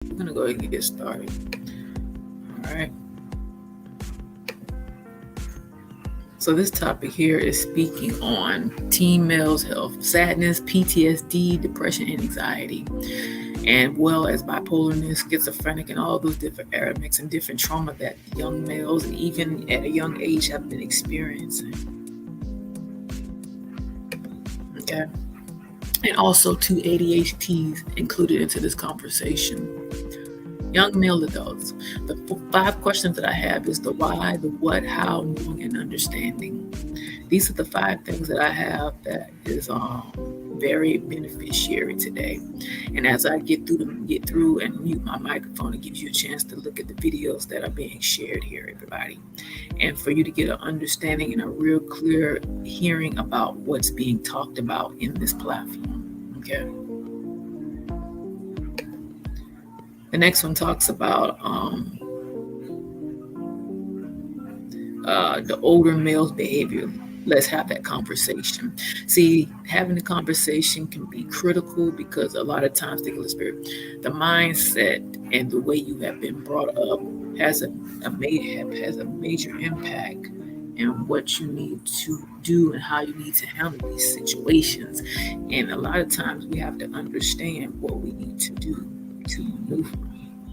We're going to go ahead and get started. All right. So this topic here is speaking on teen males' health, sadness, PTSD, depression, and anxiety, and well as bipolarness, schizophrenic, and all those different ailments and different trauma that young males and even at a young age have been experiencing. Okay. And also 2 ADHDs included into this conversation. Young male adults, the 5 questions that I have is the why, the what, how, knowing, and understanding. These are the 5 things that I have that is very beneficiary today. And as I get through and mute my microphone, it gives you a chance to look at the videos that are being shared here, everybody. And for you to get an understanding and a real clear hearing about what's being talked about in this platform. Okay. The next one talks about the older male's behavior. Let's have that conversation. See, having the conversation can be critical because a lot of times, the mindset and the way you have been brought up has a major impact in what you need to do and how you need to handle these situations. And a lot of times we have to understand what we need to do to maneuver.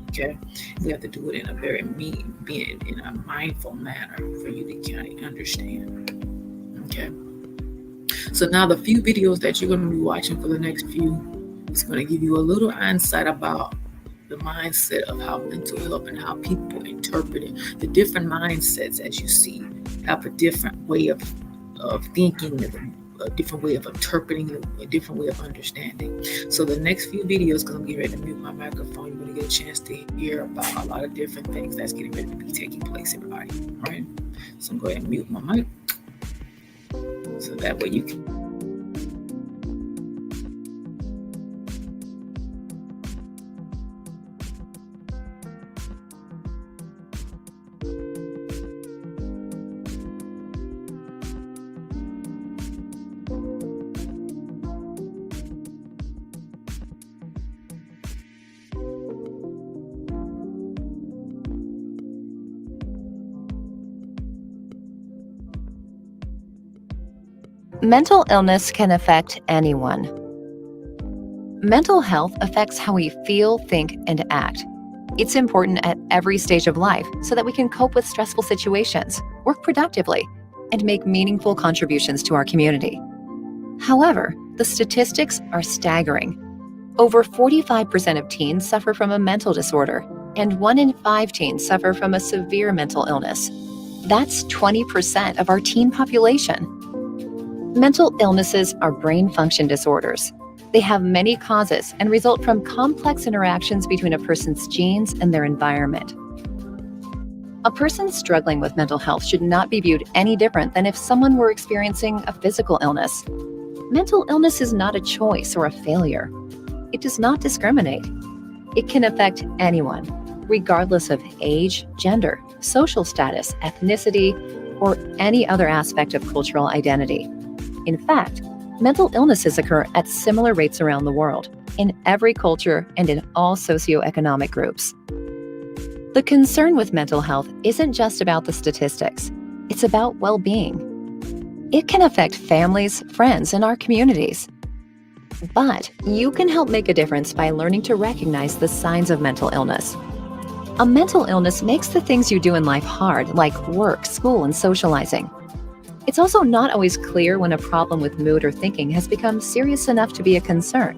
Okay, we have to do it in a very in a mindful manner for you to kind of understand. Okay, so now the few videos that you're going to be watching for the next few is going to give you a little insight about the mindset of how mental health and how people interpret it. The different mindsets, as you see, have a different way of thinking, a different way of interpreting, a different way of understanding. So the next few videos, because I'm getting ready to mute my microphone, you're going to get a chance to hear about a lot of different things that's getting ready to be taking place, everybody. All right? So I'm going to go ahead and mute my mic so that way you can. Mental illness can affect anyone. Mental health affects how we feel, think, and act. It's important at every stage of life so that we can cope with stressful situations, work productively, and make meaningful contributions to our community. However, the statistics are staggering. Over 45% of teens suffer from a mental disorder, and 1 in 5 teens suffer from a severe mental illness. That's 20% of our teen population. Mental illnesses are brain function disorders. They have many causes and result from complex interactions between a person's genes and their environment. A person struggling with mental health should not be viewed any different than if someone were experiencing a physical illness. Mental illness is not a choice or a failure. It does not discriminate. It can affect anyone, regardless of age, gender, social status, ethnicity, or any other aspect of cultural identity. In fact, mental illnesses occur at similar rates around the world, in every culture and in all socioeconomic groups. The concern with mental health isn't just about the statistics, it's about well-being. It can affect families, friends, and our communities. But you can help make a difference by learning to recognize the signs of mental illness. A mental illness makes the things you do in life hard, like work, school, and socializing. It's also not always clear when a problem with mood or thinking has become serious enough to be a concern.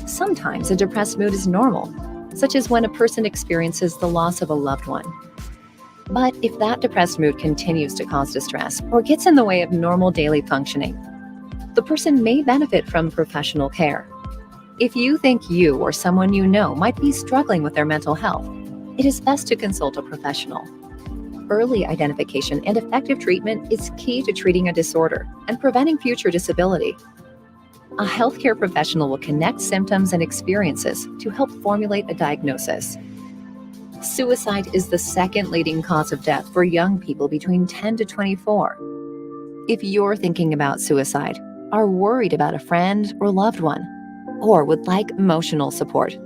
Sometimes a depressed mood is normal, such as when a person experiences the loss of a loved one. But if that depressed mood continues to cause distress or gets in the way of normal daily functioning, the person may benefit from professional care. If you think you or someone you know might be struggling with their mental health, it is best to consult a professional. Early identification and effective treatment is key to treating a disorder and preventing future disability. A healthcare professional will connect symptoms and experiences to help formulate a diagnosis. Suicide is the second leading cause of death for young people between 10 to 24. If you're thinking about suicide, are worried about a friend or loved one, or would like emotional support,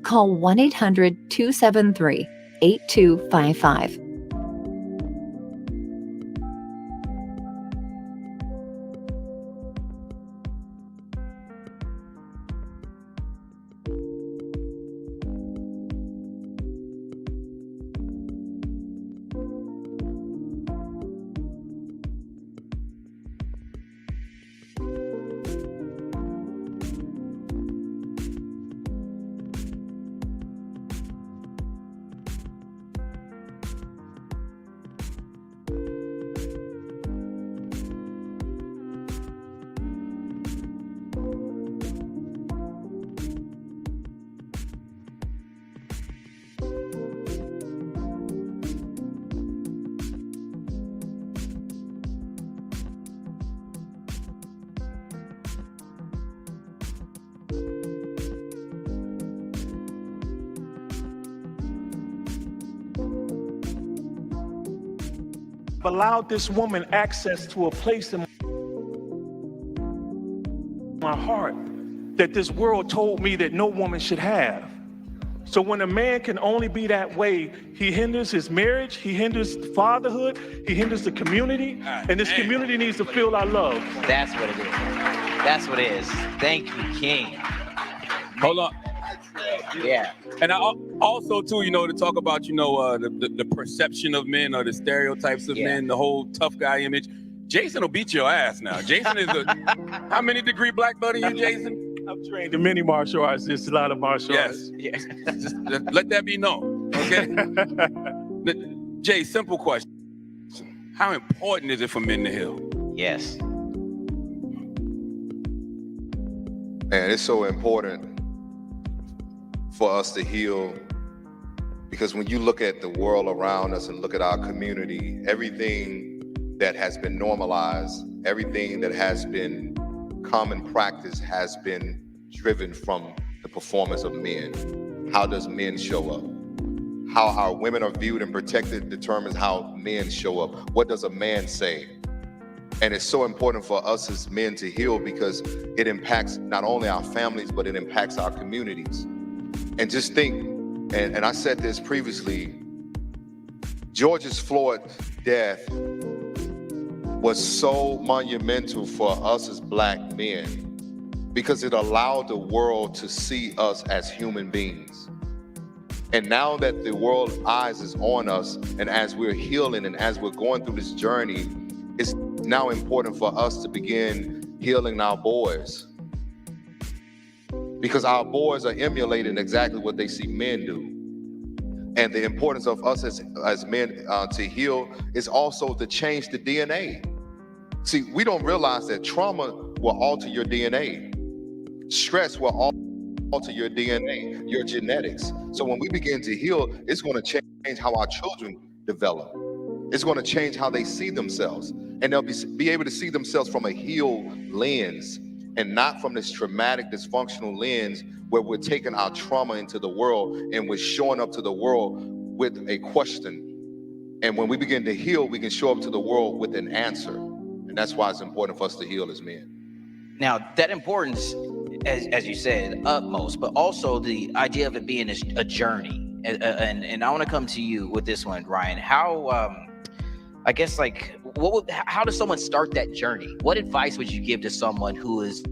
call 1-800-273-8255. Allowed this woman access to a place in my heart that this world told me that no woman should have. So when a man can only be that way, he hinders his marriage, he hinders fatherhood, he hinders the community, and this community needs to feel our love. That's what it is. That's what it is. Thank you, King. Hold on. Yeah. And I also, too, to talk about, the perception of men or the stereotypes of men, the whole tough guy image. Jason will beat your ass now. Jason is how many degree black belt are you, Jason? I'm trained in many martial arts. There's a lot of martial arts. Yes. Just let that be known, okay? Jay, simple question. How important is it for men to heal? Yes. Man, it's so important for us to heal, because when you look at the world around us and look at our community, everything that has been normalized, everything that has been common practice has been driven from the performance of men. How does men show up? How our women are viewed and protected determines how men show up. What does a man say? And it's so important for us as men to heal because it impacts not only our families, but it impacts our communities. And just think, and I said this previously, George Floyd's death was so monumental for us as black men because it allowed the world to see us as human beings. And now that the world's eyes is on us, and as we're healing and as we're going through this journey, it's now important for us to begin healing our boys. Because our boys are emulating exactly what they see men do. And the importance of us as men to heal is also to change the DNA. See, we don't realize that trauma will alter your DNA. Stress will alter your DNA, your genetics. So when we begin to heal, it's going to change how our children develop. It's going to change how they see themselves. And they'll be able to see themselves from a healed lens and not from this traumatic, dysfunctional lens where we're taking our trauma into the world and we're showing up to the world with a question. And when we begin to heal, we can show up to the world with an answer. And that's why it's important for us to heal as men. Now, that importance, as you said, utmost, but also the idea of it being a journey. And I want to come to you with this one, Ryan. How, I guess, like, how does someone start that journey? What advice would you give to someone who is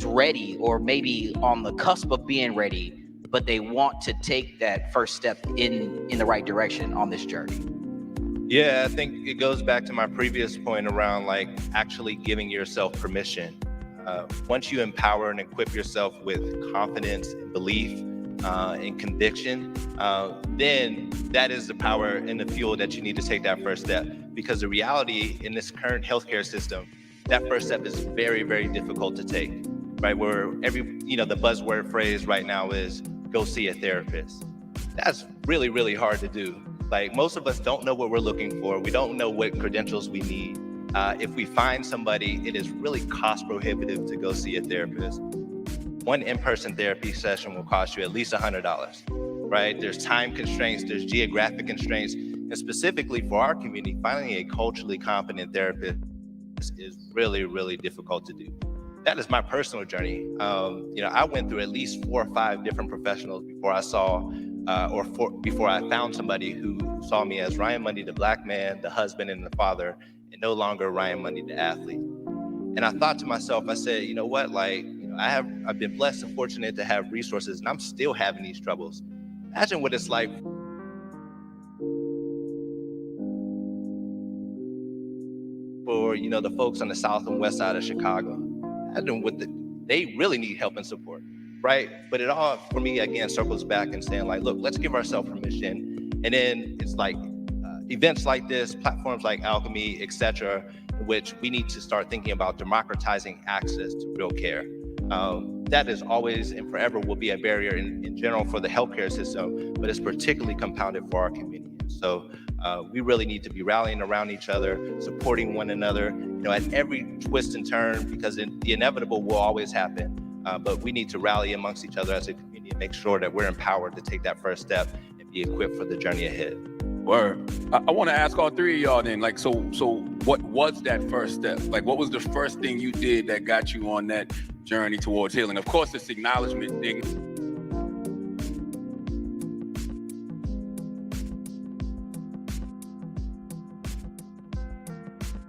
ready, or maybe on the cusp of being ready, but they want to take that first step in the right direction on this journey? Yeah, I think it goes back to my previous point around like actually giving yourself permission. Once you empower and equip yourself with confidence and belief and conviction, then that is the power and the fuel that you need to take that first step. Because the reality in this current healthcare system, that first step is very, very difficult to take, right? Where the buzzword phrase right now is go see a therapist. That's really, really hard to do. Like, most of us don't know what we're looking for. We don't know what credentials we need. If we find somebody, it is really cost prohibitive to go see a therapist. One in-person therapy session will cost you at least $100, right? There's time constraints, there's geographic constraints, and specifically for our community, finding a culturally competent therapist is really, really difficult to do. that is my personal journey. I went through at least 4 or 5 different professionals before I saw, before I found somebody who saw me as Ryan Mundy, the black man, the husband, and the father, and no longer Ryan Mundy, the athlete. And I thought to myself, I said, you know what, I've been blessed and fortunate to have resources, and I'm still having these troubles. Imagine what it's like for the folks on the south and west side of Chicago. Imagine they really need help and support, right? But it all, for me, again, circles back and saying look, let's give ourselves permission. And then it's events like this, platforms like Alchemy, etc., which we need to start thinking about democratizing access to real care. That is always and forever will be a barrier in general for the healthcare system, but it's particularly compounded for our community. So we really need to be rallying around each other, supporting one another, at every twist and turn, because the inevitable will always happen. But we need to rally amongst each other as a community and make sure that we're empowered to take that first step and be equipped for the journey ahead. Word. I want to ask all three of y'all then, so what was that first step? What was the first thing you did that got you on that journey towards healing? Of course, this acknowledgement thing.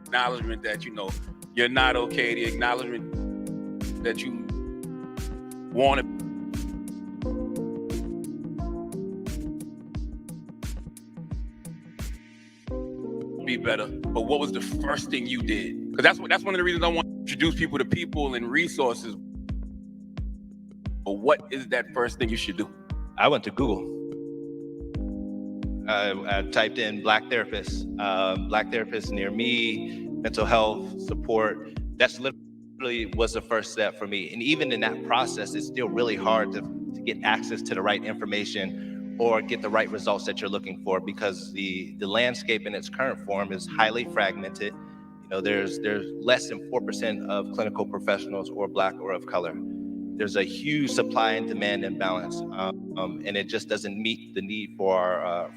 Acknowledgement that you're not okay. The acknowledgement that you want to be better. But what was the first thing you did? Because that's one of the reasons I want to introduce people to people and resources. But what is that first thing you should do? I went to Google. I typed in black therapists near me, mental health support. That's literally was the first step for me. And even in that process, it's still really hard to get access to the right information or get the right results that you're looking for, because the landscape in its current form is highly fragmented. There's less than 4% of clinical professionals or black or of color. There's a huge supply and demand imbalance, and it just doesn't meet the need for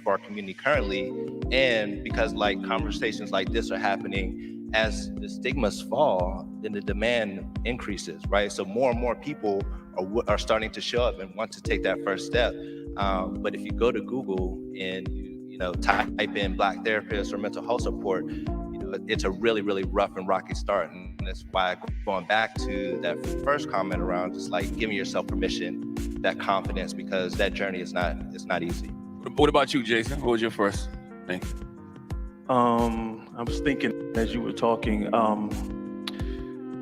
our community currently. And because conversations like this are happening, as the stigmas fall, then the demand increases, right? So more and more people are starting to show up and want to take that first step. But if you go to Google and you type in black therapists or mental health support, it's a really, really rough and rocky start. And that's why going back to that first comment around just giving yourself permission, that confidence, because that journey is not easy. What about you, Jason? What was your first thing? I was thinking as you were talking,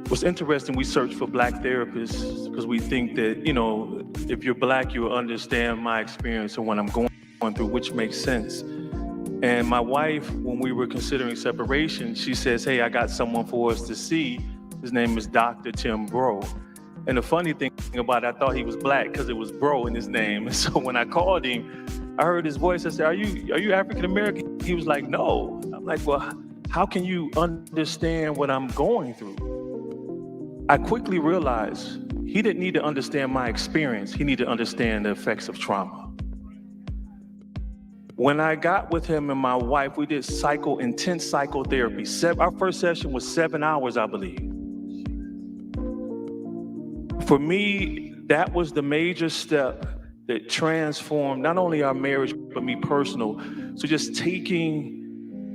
what's interesting, we search for black therapists because we think that, if you're black, you'll understand my experience and what I'm going through, which makes sense. And my wife, when we were considering separation, she says, hey, I got someone for us to see. His name is Dr. Tim Bro. And the funny thing about it, I thought he was black because it was Bro in his name. And so when I called him, I heard his voice. I said, are you African-American? He was like, no. I'm like, well, how can you understand what I'm going through? I quickly realized he didn't need to understand my experience. He needed to understand the effects of trauma. When I got with him and my wife, we did intense psychotherapy. Our first session was 7 hours, I believe. For me, that was the major step that transformed not only our marriage, but me personal. So just taking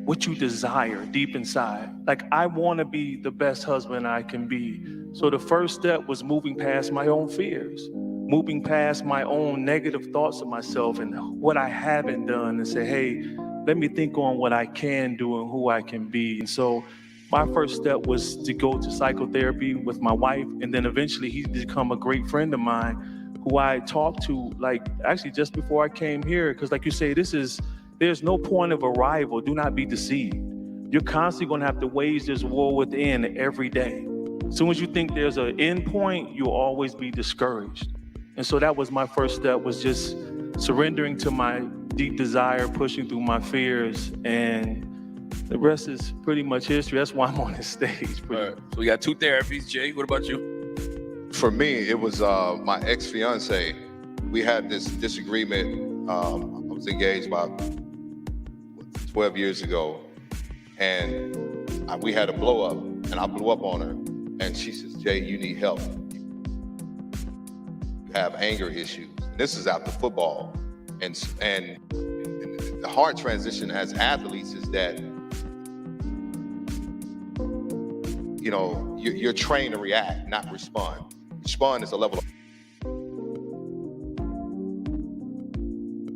what you desire deep inside. I want to be the best husband I can be. So the first step was moving past my own fears, moving past my own negative thoughts of myself and what I haven't done, and say, hey, let me think on what I can do and who I can be. And so my first step was to go to psychotherapy with my wife. And then eventually he's become a great friend of mine who I talked to, actually just before I came here. Because like you say, there's no point of arrival. Do not be deceived. You're constantly going to have to wage this war within every day. As soon as you think there's an end point, you'll always be discouraged. And so that was my first step, was just surrendering to my deep desire, pushing through my fears, and the rest is pretty much history. That's why I'm on this stage. Right. So we got 2 therapies. Jay, what about you? For me, it was my ex-fiance. We had this disagreement. I was engaged about 12 years ago, and we had a blow up, and I blew up on her. and she says, Jay, you need help. You have anger issues. And this is after football. And the hard transition as athletes is that, you know, you're trained to react, not respond. Respond is a level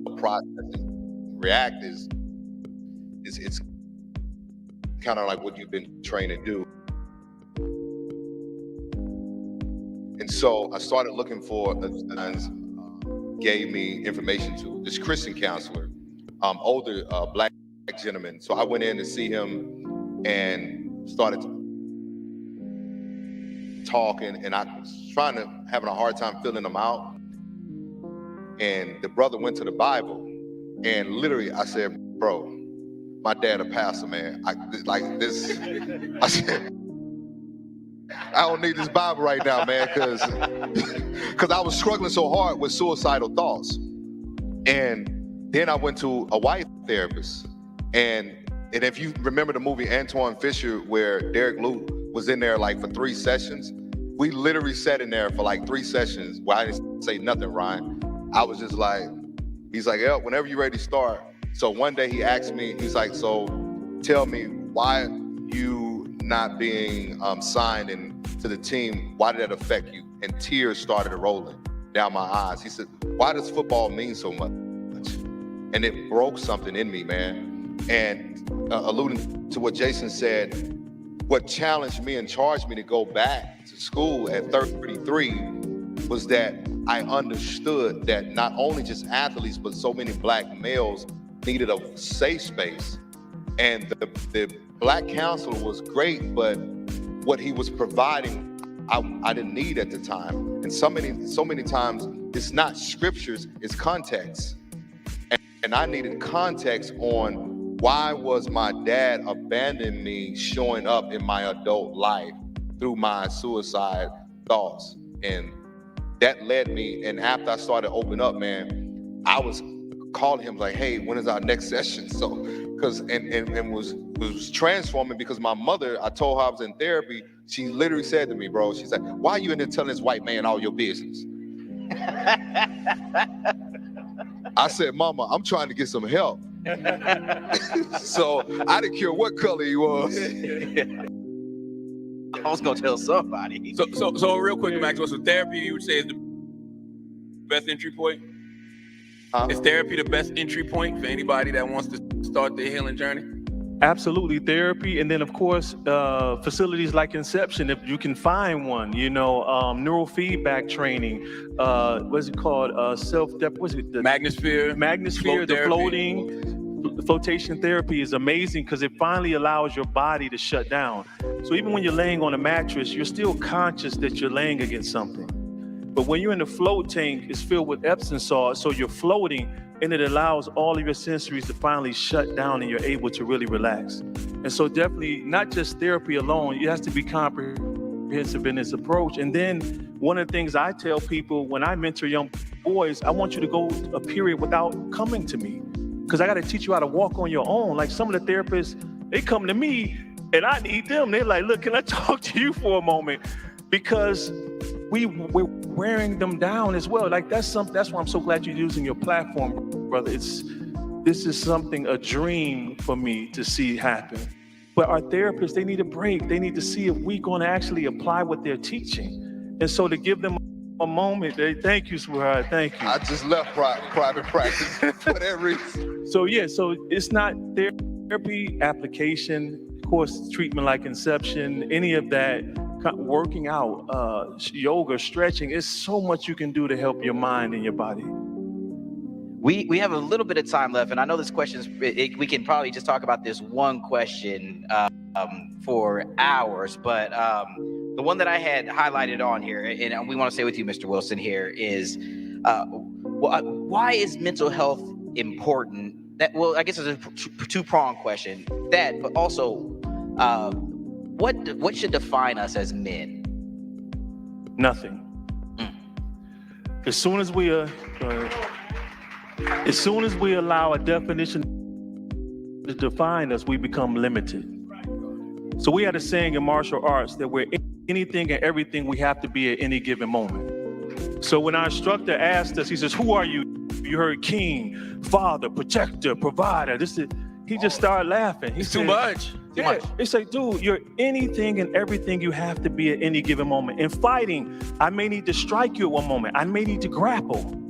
of processing. React is it's kind of like what you've been trained to do. And so I started looking for, gave me information to this Christian counselor, older black gentleman. So I went in to see him and started talking, and I was having a hard time filling him out. And the brother went to the Bible, and literally I said, bro, my dad a pastor, man. I said, I don't need this Bible right now, man, because I was struggling so hard with suicidal thoughts. And then I went to a wife therapist. And if you remember the movie Antoine Fisher, where Derek Luke was in there like for 3 sessions, we literally sat in there for like 3 sessions where I didn't say nothing, Ryan. I was just like, he's like, yeah, whenever you're ready to start. So one day he asked me, he's like, so tell me, why you not being signed to the team, why did that affect you? And tears started rolling down my eyes. He said, why does football mean so much? And it broke something in me, man. And alluding to what Jason said, what challenged me and charged me to go back to school at 33 was that I understood that not only just athletes, but so many black males needed a safe space. And the black counselor was great, but what he was providing, I didn't need at the time. And so many times, it's not scriptures, it's context. And I needed context on why was my dad abandoning me showing up in my adult life through my suicide thoughts. And that led me, and after I started opening up, man, I was calling him like, hey, when is our next session? So, and was transforming, because my mother, I told her I was in therapy, she literally said to me, bro, she's like, why are you in there telling this white man all your business? I said, Mama, I'm trying to get some help. So I didn't care what color he was. I was gonna tell somebody. So real quick, Maxwell, so therapy, you would say, is the best entry point? Is therapy the best entry point for anybody that wants to start their healing journey? Absolutely, therapy, and then of course facilities like Inception, if you can find one. You know, neurofeedback training. What's it called? What's it? The Magnosphere. The flotation therapy is amazing because it finally allows your body to shut down. So even when you're laying on a mattress, you're still conscious that you're laying against something. But when you're in the float tank, it's filled with Epsom salt, so you're floating, and it allows all of your sensories to finally shut down, and you're able to really relax. And so definitely not just therapy alone, it has to be comprehensive in its approach. And then one of the things I tell people when I mentor young boys, I want you to go a period without coming to me, because I got to teach you how to walk on your own. Like some of the therapists, they come to me and I need them. They're like, look, can I talk to you for a moment? Because we're wearing them down as well. Like that's why I'm so glad you're using your platform, brother. This is something, a dream for me to see happen. But our therapists, they need a break. They need to see if we're going to actually apply what they're teaching. And so to give them a moment, thank you, sweetheart, thank you. I just left private practice for that reason. So it's not therapy, application, of course, treatment like Inception, any of that, working out, yoga, stretching. It's so much you can do to help your mind and your body. We have a little bit of time left, and I know this question we can probably just talk about this one question for hours, but the one that I had highlighted on here, and we want to stay with you, Mr. Wilson, here is why is mental health important? I guess it's a two-pronged question. That, but also, what should define us as men? Nothing. As soon as we allow a definition to define us, we become limited. So we had a saying in martial arts that we're anything and everything we have to be at any given moment. So when our instructor asked us, he says, who are you? You heard king, father, protector, provider. He just started laughing. It's too much. Too much. He said, dude, you're anything and everything you have to be at any given moment. In fighting, I may need to strike you at one moment. I may need to grapple.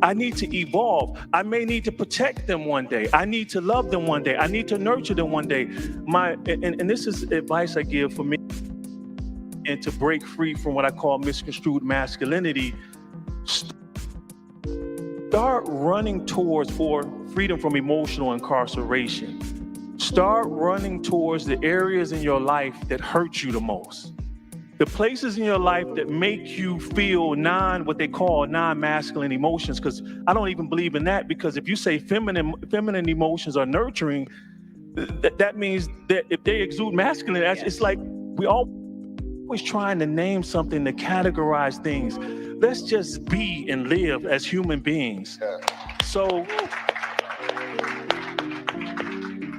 I need to evolve. I may need to protect them one day. I need to love them one day. I need to nurture them one day. And this is advice I give for me and to break free from what I call misconstrued masculinity. Start running towards freedom from emotional incarceration. Start running towards the areas in your life that hurt you the most. The places in your life that make you feel what they call non-masculine emotions, because I don't even believe in that, because if you say feminine emotions are nurturing, that means that if they exude masculine, it's like we always trying to name something to categorize things. Let's just be and live as human beings. So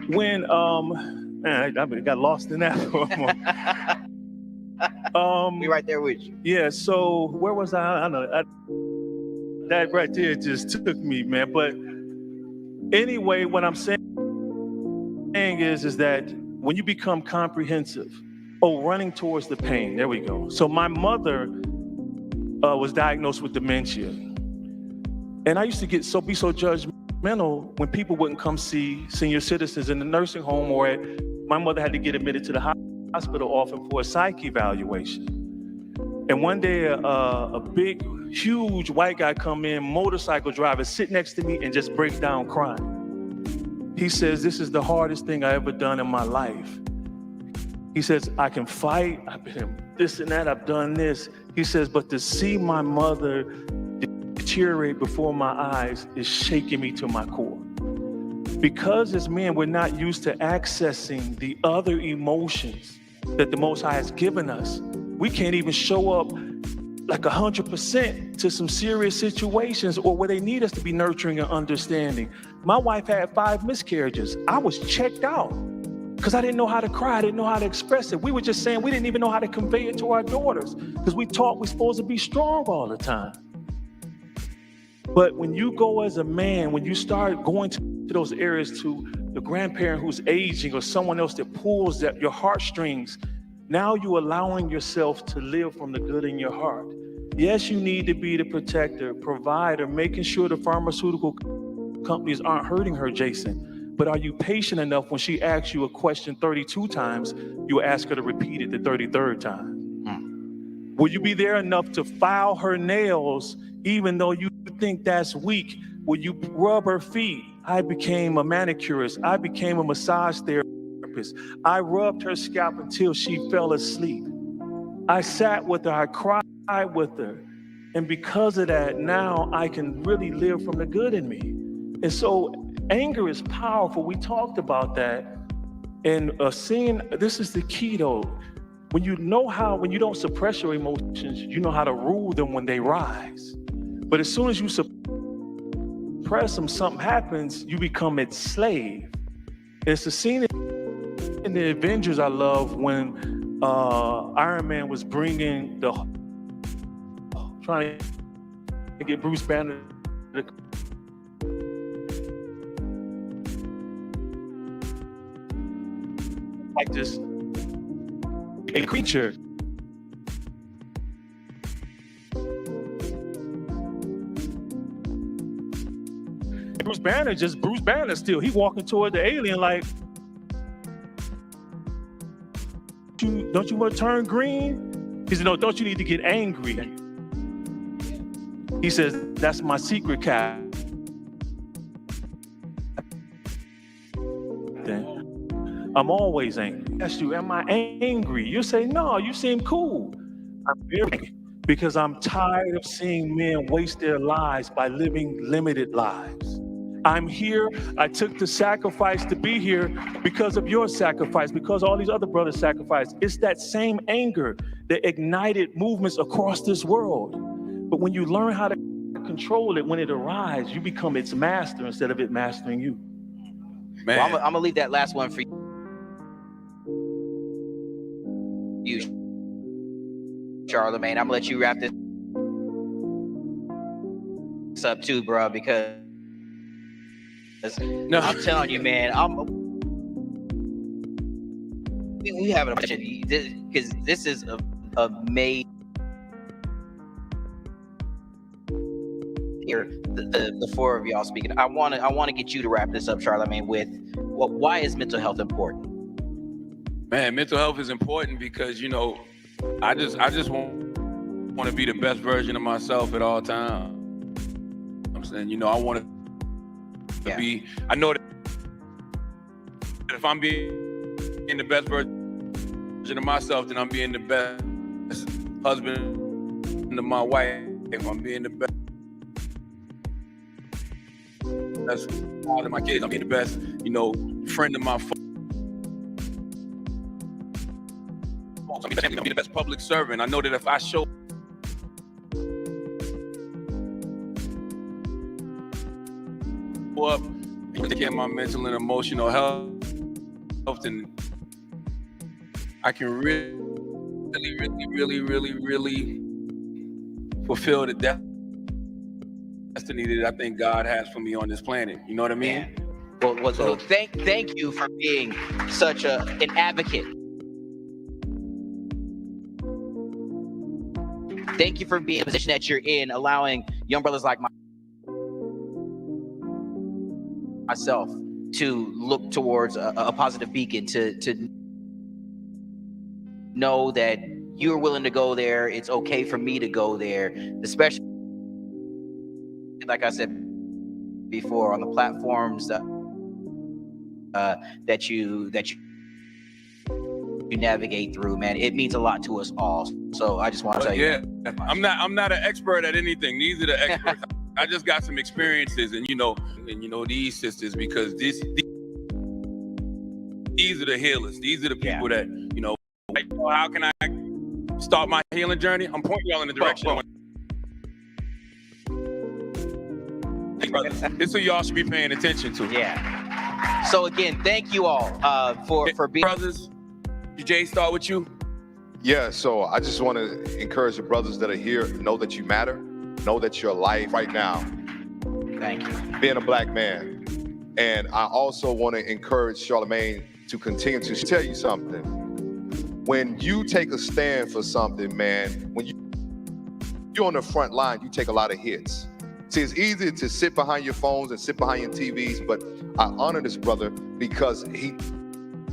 when I got lost in that for a moment. We right there with you. Yeah, so where was I? I know that right there just took me, man. But anyway, what I'm saying is that when you become comprehensive, running towards the pain, there we go. So my mother was diagnosed with dementia. And I used to be so judgmental when people wouldn't come see senior citizens in the nursing home, or my mother had to get admitted to the hospital often for a psych evaluation. And one day a big, huge white guy come in, motorcycle driver, sit next to me and just breaks down crying. He says, this is the hardest thing I ever done in my life. He says, I can fight, I've been this and that, I've done this. He says, but to see my mother deteriorate before my eyes is shaking me to my core. Because as men, we're not used to accessing the other emotions that the Most High has given us. We can't even show up like 100% to some serious situations or where they need us to be nurturing and understanding. My wife had 5 miscarriages. I was checked out because I didn't know how to cry. I didn't know how to express it. We were just saying we didn't even know how to convey it to our daughters because we taught we're supposed to be strong all the time. But when you go as a man, when you start going to those areas, to the grandparent who's aging or someone else that pulls at your heartstrings, now you're allowing yourself to live from the good in your heart. Yes, you need to be the protector, provider, making sure the pharmaceutical companies aren't hurting her, Jason. But are you patient enough when she asks you a question 32 times, you ask her to repeat it the 33rd time? Will you be there enough to file her nails even though you think that's weak? Will you rub her feet? I became a manicurist. I became a massage therapist. I rubbed her scalp until she fell asleep. I sat with her. I cried with her. And because of that, now I can really live from the good in me. And so anger is powerful. We talked about that. And seeing, this is the key though. When you don't suppress your emotions, you know how to rule them when they rise. But as soon as you suppress them, something happens, you become its slave. It's the scene in the Avengers I love when Iron Man was trying to get Bruce Banner to like this a creature. Bruce Banner still, he walking toward the alien like, don't you want to turn green? He said, no, don't you need to get angry? He says, that's my secret, Captain. I'm always angry. Ask you, am I angry? You say, no, you seem cool. I'm very angry because I'm tired of seeing men waste their lives by living limited lives. I'm here. I took the sacrifice to be here because of your sacrifice, because all these other brothers sacrificed. It's that same anger that ignited movements across this world. But when you learn how to control it, when it arrives, you become its master instead of it mastering you. Man. Well, I'm gonna leave that last one for you, Charlamagne, I'm gonna let you wrap this up too, bro, because No. I'm telling you, man, we have an opportunity because this is a made here. The four of y'all speaking. I want to get you to wrap this up, Charlamagne, with why is mental health important? Man, mental health is important because, you know, I just want to be the best version of myself at all times. I'm saying, you know, I want to be. I know that if I'm being the best version of myself, then I'm being the best husband to my wife. If I'm being the best father to my kids, I'm being the best, you know, friend to my folks. I'm being the best public servant. I know that if I show up and take care of my mental and emotional health, and I can really fulfill the destiny that I think God has for me on this planet. You know what I mean? Yeah. Well, thank you for being such an advocate. Thank you for being in the position that you're in, allowing young brothers like myself to look towards a positive beacon, to know that you're willing to go there. It's okay for me to go there, especially, like I said before, on the platforms that you navigate through, man. It means a lot to us all. So I just want to tell you. Yeah, I'm not an expert at anything. These are the experts. I just got some experiences, and you know these sisters, because these are the healers. These are the people that, you know, like, how can I start my healing journey? I'm pointing y'all in the direction. This is who y'all should be paying attention to. Yeah. So again, thank you all for being brothers. Jay, start with you. Yeah, so I just want to encourage the brothers that are here, know that you matter, know that your life right now. Thank you. Being a black man. And I also want to encourage Charlamagne to continue to tell you something. When you take a stand for something, man, when you're on the front line, you take a lot of hits. See, it's easy to sit behind your phones and sit behind your TVs, but I honor this brother because he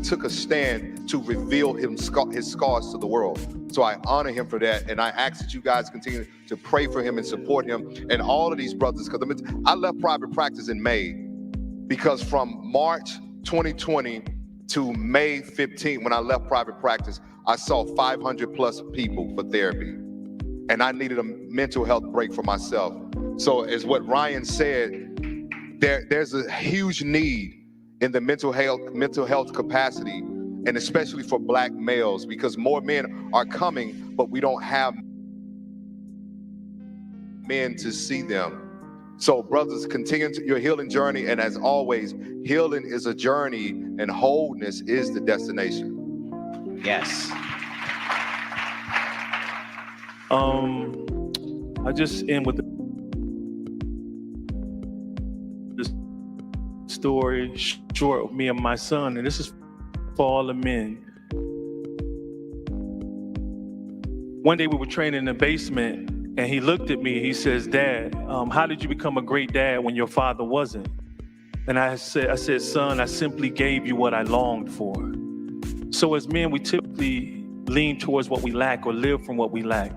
took a stand to reveal his scars to the world. So I honor him for that, and I ask that you guys continue to pray for him and support him and all of these brothers, because I left private practice in May, because from March 2020 to May 15, when I left private practice, I saw 500 plus people for therapy, and I needed a mental health break for myself. So as what Ryan said, there's a huge need in the mental health capacity, and especially for black males, because more men are coming, but we don't have men to see them. So brothers, continue your healing journey, and as always, healing is a journey and wholeness is the destination. Yes. I just end with this story short of me and my son, and this is for all the men. One day we were training in the basement, and he looked at me, he says, "Dad, how did you become a great dad when your father wasn't?" And I said, "Son, I simply gave you what I longed for." So as men, we typically lean towards what we lack or live from what we lack.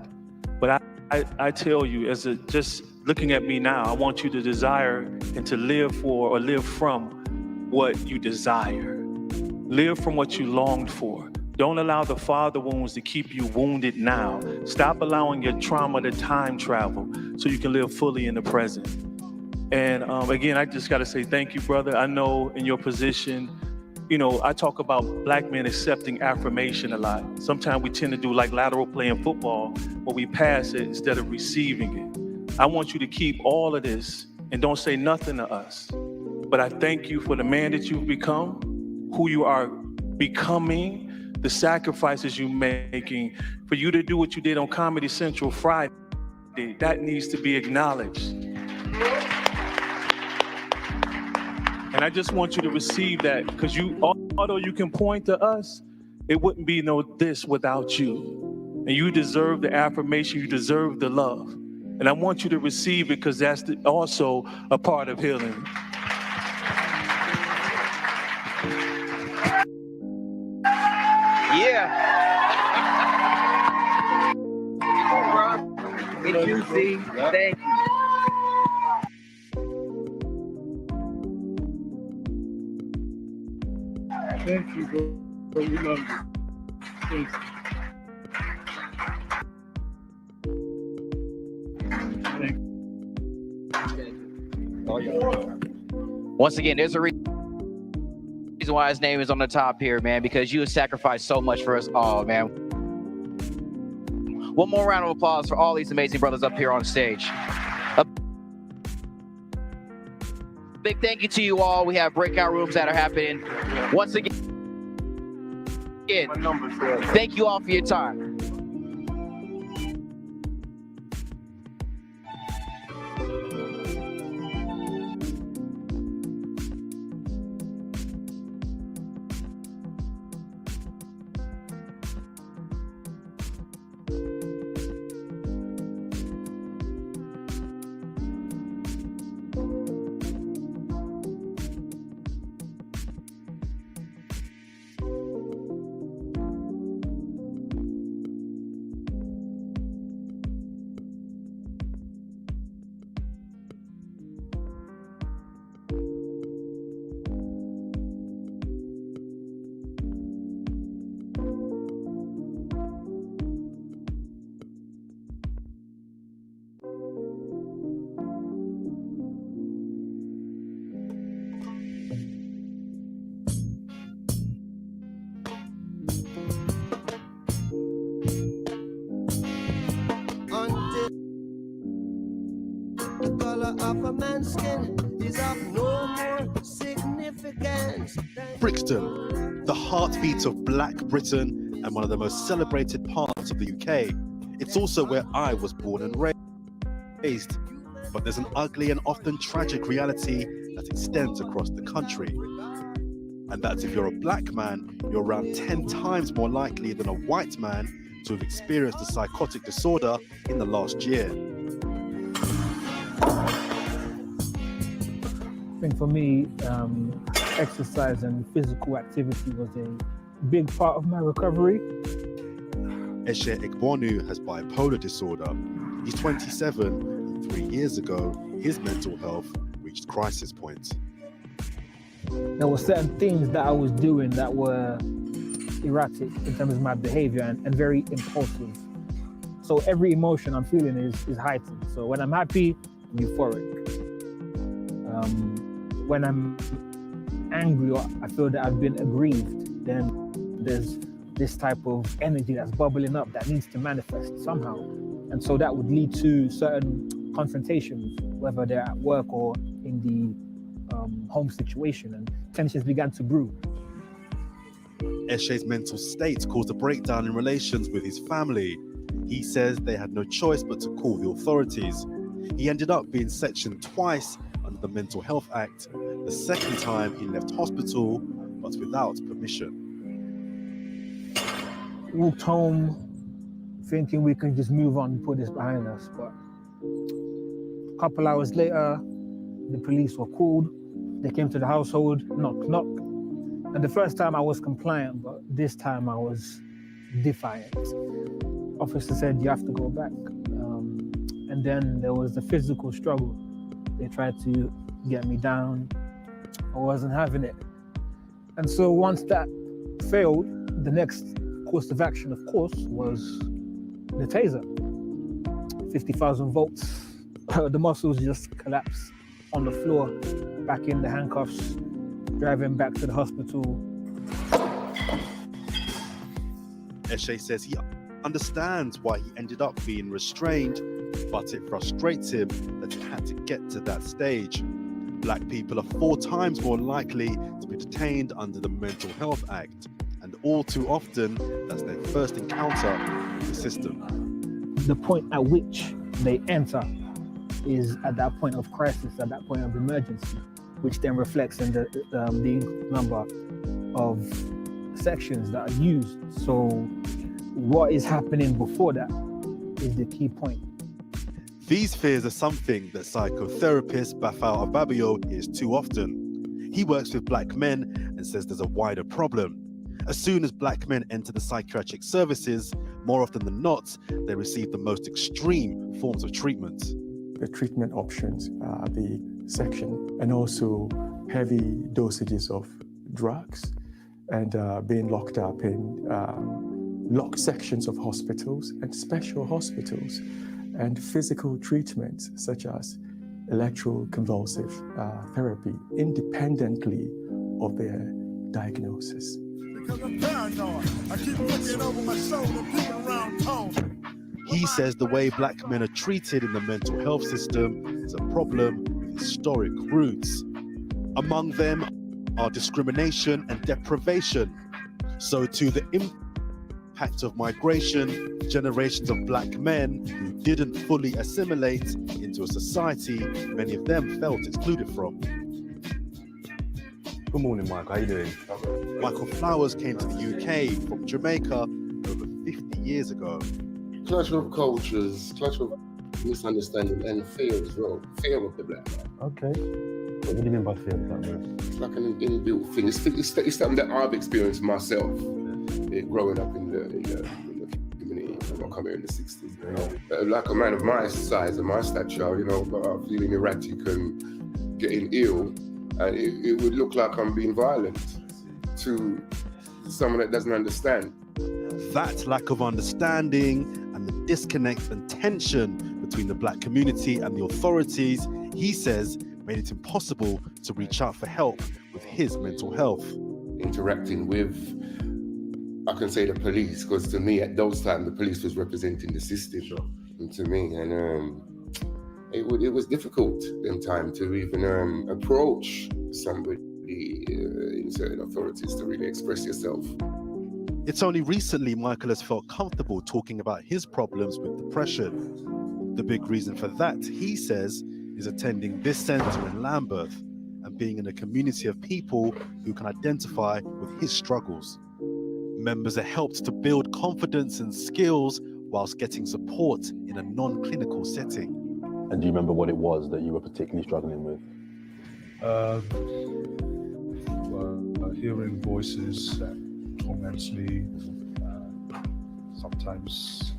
But I tell you, just looking at me now, I want you to desire and to live for or live from what you desire. Live from what you longed for. Don't allow the father wounds to keep you wounded now. Stop allowing your trauma to time travel so you can live fully in the present. And again, I just got to say thank you, brother. I know in your position, you know, I talk about black men accepting affirmation a lot. Sometimes we tend to do like lateral play in football, where we pass it instead of receiving it. I want you to keep all of this and don't say nothing to us. But I thank you for the man that you've become, who you are becoming, the sacrifices you're making, for you to do what you did on Comedy Central Friday, that needs to be acknowledged. And I just want you to receive that, because although you can point to us, it wouldn't be no this without you. And you deserve the affirmation, you deserve the love. And I want you to receive it, because that's also a part of healing. Yeah. Get juicy. Thank you. Thank you, bro. We love you. Thanks. Once again, there's a reason why his name is on the top here, man, because you have sacrificed so much for us all, man. One more round of applause for all these amazing brothers up here on stage. A big thank you to you all. We have breakout rooms that are happening. Once again, thank you all for your time. Of a man's skin is of no more significance. Brixton, the heartbeat of Black Britain and one of the most celebrated parts of the UK. It's also where I was born and raised. But there's an ugly and often tragic reality that extends across the country. And that's if you're a black man, you're around 10 times more likely than a white man to have experienced a psychotic disorder in the last year. I think for me, exercise and physical activity was a big part of my recovery. Eshe Igbonu has bipolar disorder. He's 27, and 3 years ago, his mental health reached crisis point. There were certain things that I was doing that were erratic in terms of my behavior and very impulsive. So every emotion I'm feeling is heightened. So when I'm happy, I'm euphoric. When I'm angry or I feel that I've been aggrieved, then there's this type of energy that's bubbling up that needs to manifest somehow. And so that would lead to certain confrontations, whether they're at work or in the home situation, and tensions began to brew. Eshe's mental state caused a breakdown in relations with his family. He says they had no choice but to call the authorities. He ended up being sectioned twice under the Mental Health Act. The second time he left hospital, but without permission. Walked home thinking we can just move on and put this behind us, but a couple hours later, the police were called. They came to the household, knock, knock. And the first time I was compliant, but this time I was defiant. Officer said, you have to go back. And then there was the physical struggle. They tried to get me down. I wasn't having it. And so once that failed, the next course of action, of course, was the taser. 50,000 volts. The muscles just collapsed on the floor, back in the handcuffs, driving back to the hospital. Eshe says he understands why he ended up being restrained, but it frustrates him that it had to get to that stage. Black people are 4 times more likely to be detained under the Mental Health Act, and all too often that's their first encounter with the system. The point at which they enter is at that point of crisis, at that point of emergency, which then reflects in the number of sections that are used. So what is happening before that is the key point. These fears are something that psychotherapist Bafal Ababio hears too often. He works with black men and says there's a wider problem. As soon as black men enter the psychiatric services, more often than not, they receive the most extreme forms of treatment. The treatment options are the section and also heavy dosages of drugs and being locked up in locked sections of hospitals and special hospitals, and physical treatments such as electroconvulsive therapy independently of their diagnosis. Because I'm paranoid, I keep looking over my shoulder, peeking around town. He says the way black men are treated in the mental health system is a problem with historic roots. Among them are discrimination and deprivation. So too the impact of migration, generations of black men who didn't fully assimilate into a society many of them felt excluded from. Good morning, Michael. How you doing? Michael Flowers came to the UK from Jamaica over 50 years ago. Clash of cultures, clash of misunderstanding, and fear as well. Fear of the black man. Okay. What do you mean by fear of the black man? It's like an inbuilt thing. It's something that I've experienced myself growing up in the community. I come here in the 60s. You know? Like a man of my size and my stature, you know, feeling erratic and getting ill, and it would look like I'm being violent to someone that doesn't understand. That lack of understanding and the disconnect and tension between the black community and the authorities, he says, made it impossible to reach out for help with his mental health. Interacting with, I can say, the police, because to me at those times the police was representing the system. And to me, and it was difficult in time to even approach somebody in certain authorities to really express yourself. It's only recently Michael has felt comfortable talking about his problems with depression. The big reason for that, he says, is attending this centre in Lambeth and being in a community of people who can identify with his struggles. Members are helped to build confidence and skills whilst getting support in a non-clinical setting. And do you remember what it was that you were particularly struggling with? Hearing voices that torments me. Sometimes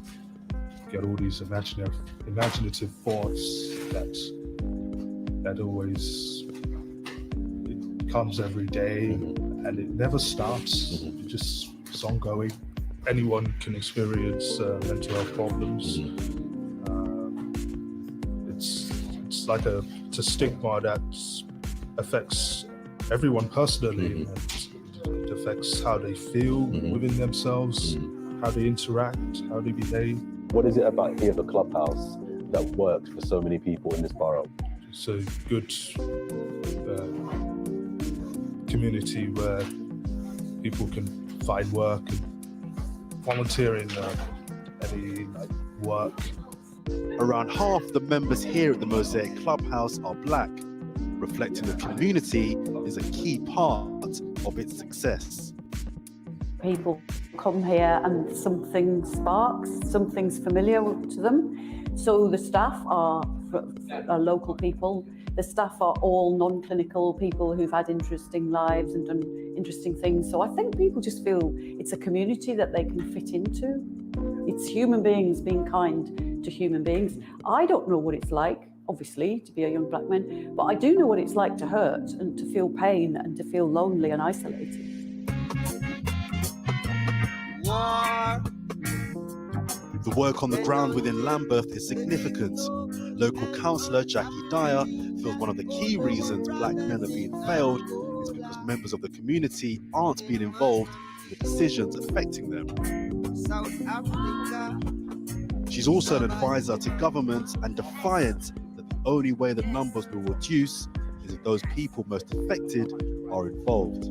get all these imaginative thoughts that always, it comes every day, and it never stops. It just is ongoing. Anyone can experience mental health problems. It's like a stigma that affects everyone personally. It affects how they feel within themselves, how they interact, how they behave. What is it about here at the clubhouse that works for so many people in this borough? It's a good community where people can find work and volunteer in any work. Around half the members here at the Mosaic Clubhouse are black. Reflecting the community is a key part of its success. People come here and something sparks, something's familiar to them. So the staff are local people. The staff are all non-clinical people who've had interesting lives and done interesting things. So I think people just feel it's a community that they can fit into. It's human beings being kind to human beings. I don't know what it's like, obviously, to be a young black man, but I do know what it's like to hurt and to feel pain and to feel lonely and isolated. The work on the ground within Lambeth is significant. Local councillor Jackie Dyer feels one of the key reasons black men are being failed is because members of the community aren't being involved in the decisions affecting them. South Africa. She's also an advisor to government and defiant that the only way the numbers will reduce is if those people most affected are involved.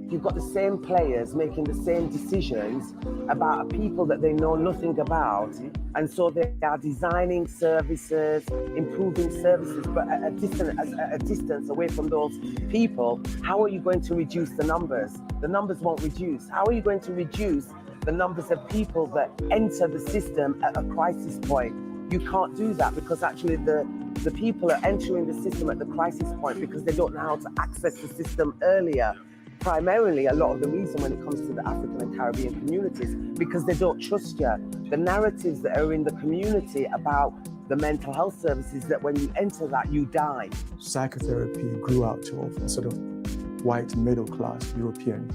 You've got the same players making the same decisions about a people that they know nothing about. And so they are designing services, improving services, but at a distance away from those people. How are you going to reduce the numbers? The numbers won't reduce. How are you going to reduce the numbers of people that enter the system at a crisis point? You can't do that, because actually the people are entering the system at the crisis point because they don't know how to access the system earlier. Primarily, a lot of the reason when it comes to the African and Caribbean communities, because they don't trust you. The narratives that are in the community about the mental health services, that when you enter that, you die. Psychotherapy grew out of a sort of white middle-class European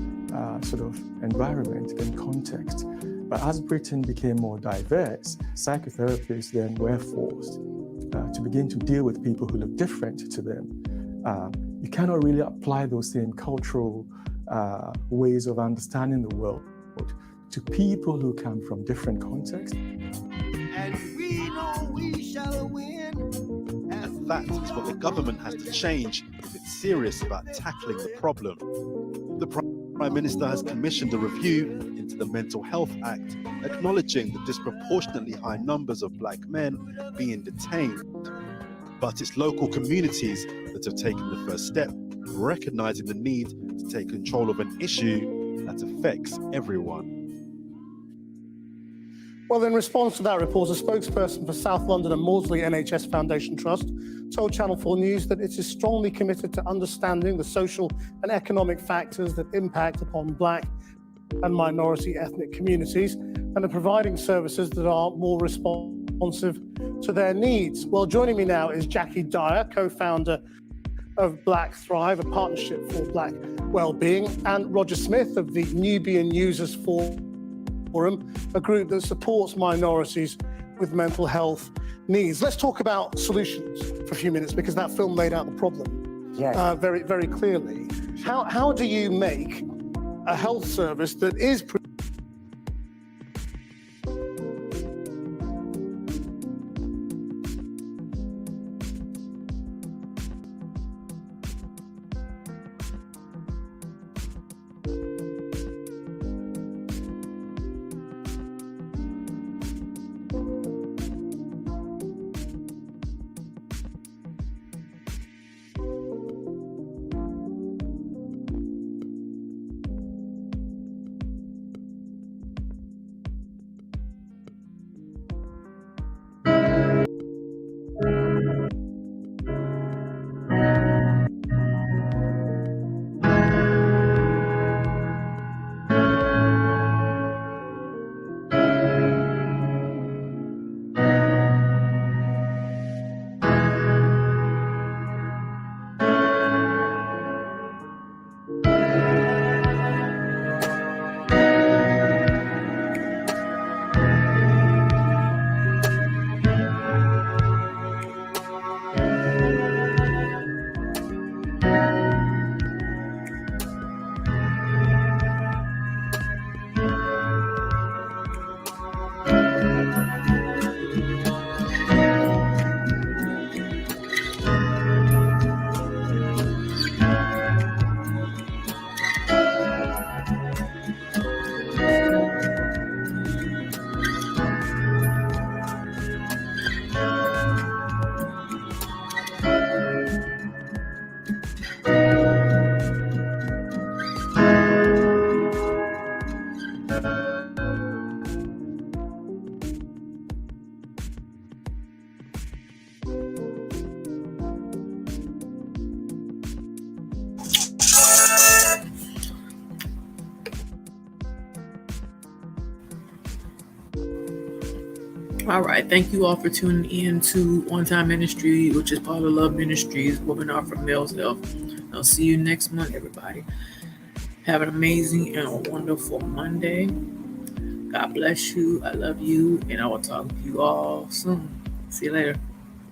sort of environment and context. But as Britain became more diverse, psychotherapists then were forced to begin to deal with people who look different to them. You cannot really apply those same cultural ways of understanding the world to people who come from different contexts. And we know we shall win. And that is what the government has to change if it's serious about tackling the problem. The Prime Minister has commissioned a review into the Mental Health Act, acknowledging the disproportionately high numbers of black men being detained. But it's local communities that have taken the first step, recognizing the need to take control of an issue that affects everyone. Well, in response to that report, a spokesperson for South London and Maudsley NHS Foundation Trust told Channel 4 News that it is strongly committed to understanding the social and economic factors that impact upon black and minority ethnic communities and are providing services that are more responsive to their needs. Well, joining me now is Jackie Dyer, co-founder of Black Thrive, a partnership for black well-being, and Roger Smith of the Nubian Users Forum, a group that supports minorities with mental health needs. Let's talk about solutions for a few minutes, because that film laid out the problem very, very clearly. How do you make a health service that is All right. Thank you all for tuning in to On Time Ministry, which is part of Love Ministries, webinar for Male's Health. I'll see you next month, everybody. Have an amazing and a wonderful Monday. God bless you. I love you. And I will talk to you all soon. See you later.